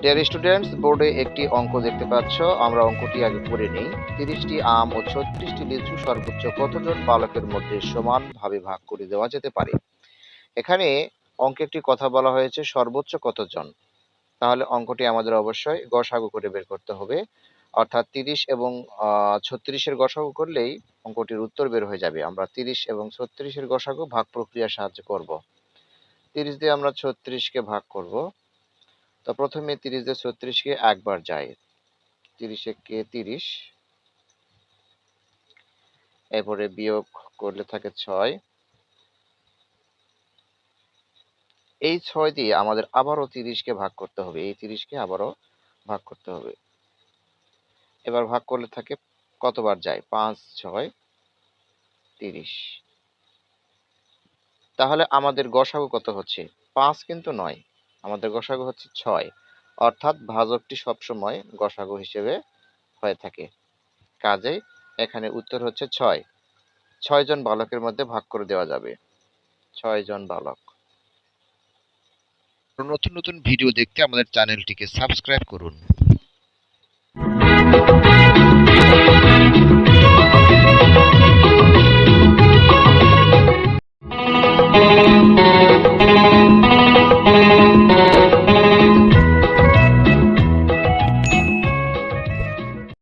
Dear students, বোর্ডে একটি অঙ্ক দেখতে পাচ্ছ। আমরা অঙ্কটি আগে করে নেই। 30টি আম ও 36টি লিচু সর্বোচ্চ কতজন বালকের মধ্যে সমানভাবে ভাগ করে দেওয়া যেতে পারে? এখানে অঙ্কে একটি কথা বলা হয়েছে সর্বোচ্চ কতজন। তাহলে অঙ্কটি আমাদের অবশ্যই গসাগু করে বের করতে হবে। অর্থাৎ 30 এবং 36-এর গসাগু করলেই অঙ্কটির উত্তর বের হয়ে যাবে। আমরা 30 এবং 36-এর গসাগু ভাগ প্রক্রিয়ার সাহায্যে করব। 30 দিয়ে আমরা 36-কে ভাগ করব। তো প্রথমে 30 দিয়ে 36-কে একবার যায়, 30 একে 30, এরপরে বিয়োগ করলে থাকে 6। এই 6 দিয়ে আমাদের আবারও 30-কে ভাগ করতে হবে, এই 30-কে আবারও ভাগ করতে হবে। এবার ভাগ করলে থাকে কতবার যায়? 5, 6, 30। তাহলে আমাদের গসাগু কত হচ্ছে? 5 কিন্তু নয়, আমাদের গসাগু হচ্ছে 6। অর্থাৎ ভাজকটি সবসময় গসাগু হিসেবে হয়ে থাকে। কাজেই এখানে উত্তর হচ্ছে 6। 6 জন বালকের মধ্যে ভাগ করে দেওয়া যাবে। 6 জন বালক। নতুন নতুন ভিডিও দেখতে আমাদের চ্যানেলটিকে সাবস্ক্রাইব করুন।